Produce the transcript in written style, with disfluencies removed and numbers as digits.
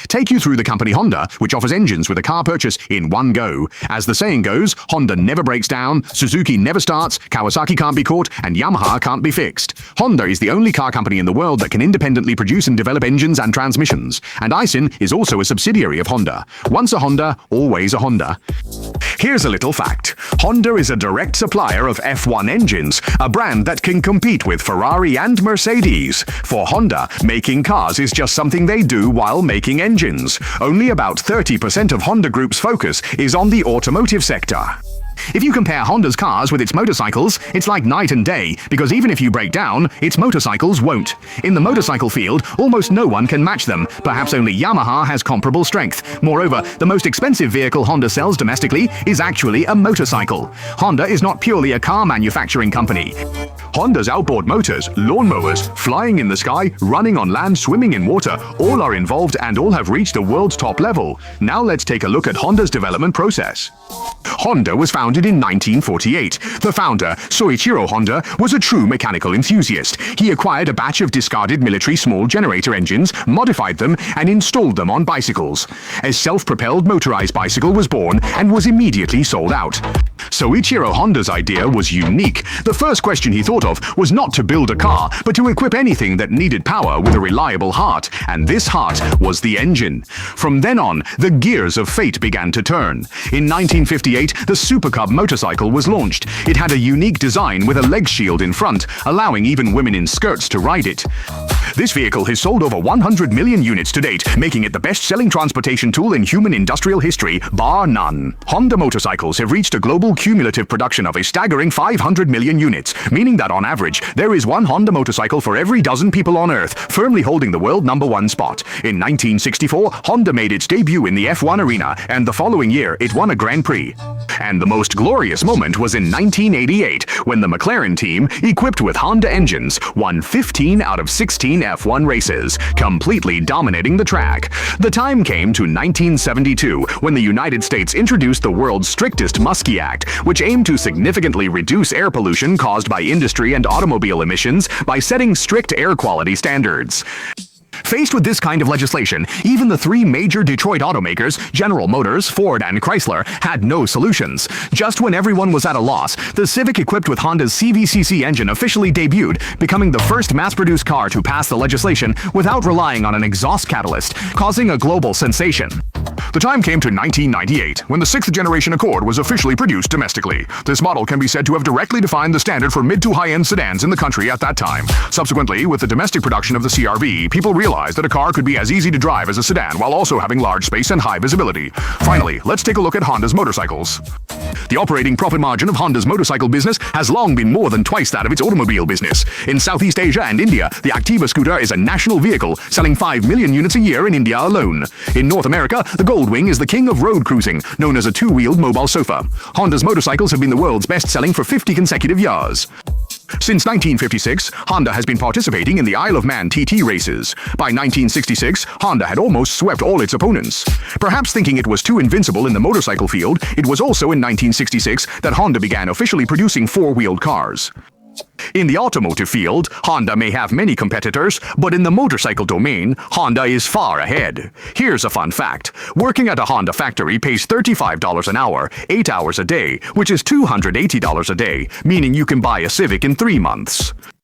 take you through the company Honda, which offers engines with a car purchase in one go. As the saying goes, Honda never breaks down, Suzuki never starts, Kawasaki can't be caught, and Yamaha can't be fixed. Honda is the only car company in the world that can independently produce and develop engines and transmissions. And Aisin is also a subsidiary of Honda. Once a Honda, always a Honda. Here's a little fact. Honda is a direct supplier of F1 engines, a brand that can compete with Ferrari and Mercedes. For Honda, making cars is just something they do while making engines. Only about 30% of Honda Group's focus is on the automotive sector. If you compare Honda's cars with its motorcycles, it's like night and day, because even if you break down, its motorcycles won't. In the motorcycle field, almost no one can match them. Perhaps only Yamaha has comparable strength. Moreover, the most expensive vehicle Honda sells domestically is actually a motorcycle. Honda is not purely a car manufacturing company. Honda's outboard motors, lawnmowers, flying in the sky, running on land, swimming in water, all are involved and all have reached the world's top level. Now let's take a look at Honda's development process. Honda was founded in 1948. The founder, Soichiro Honda, was a true mechanical enthusiast. He acquired a batch of discarded military small generator engines, modified them, and installed them on bicycles. A self-propelled motorized bicycle was born and was immediately sold out. Soichiro Honda's idea was unique. The first question he thought of was not to build a car, but to equip anything that needed power with a reliable heart, and this heart was the engine. From then on, the gears of fate began to turn. In 1958, the Super Cub motorcycle was launched. It had a unique design with a leg shield in front, allowing even women in skirts to ride it. This vehicle has sold over 100 million units to date, making it the best-selling transportation tool in human industrial history, bar none. Honda motorcycles have reached a global cumulative production of a staggering 500 million units, meaning that on average, there is one Honda motorcycle for every dozen people on Earth, firmly holding the world #1 spot. In 1964, Honda made its debut in the F1 arena, and the following year, it won a Grand Prix. And the most glorious moment was in 1988, when the McLaren team, equipped with Honda engines, won 15 out of 16 F1 races, completely dominating the track. The time came to 1972, when the United States introduced the world's strictest Muskie Act, which aimed to significantly reduce air pollution caused by industry and automobile emissions by setting strict air quality standards. Faced with this kind of legislation, even the three major Detroit automakers, General Motors, Ford, and Chrysler, had no solutions. Just when everyone was at a loss, the Civic equipped with Honda's CVCC engine officially debuted, becoming the first mass-produced car to pass the legislation without relying on an exhaust catalyst, causing a global sensation. The time came to 1998, when the sixth-generation Accord was officially produced domestically. This model can be said to have directly defined the standard for mid to high-end sedans in the country at that time. Subsequently, with the domestic production of the CR-V, people realized that a car could be as easy to drive as a sedan while also having large space and high visibility. Finally, let's take a look at Honda's motorcycles. The operating profit margin of Honda's motorcycle business has long been more than twice that of its automobile business. In Southeast Asia and India, the Activa scooter is a national vehicle, selling 5 million units a year in India alone. In North America, the Goldwing is the king of road cruising, known as a two-wheeled mobile sofa. Honda's motorcycles have been the world's best-selling for 50 consecutive years. Since 1956, Honda has been participating in the Isle of Man TT races. By 1966, Honda had almost swept all its opponents. Perhaps thinking it was too invincible in the motorcycle field, it was also in 1966 that Honda began officially producing four-wheeled cars. In the automotive field, Honda may have many competitors, but in the motorcycle domain, Honda is far ahead. Here's a fun fact. Working at a Honda factory pays $35 an hour, 8 hours a day, which is $280 a day, meaning you can buy a Civic in 3 months.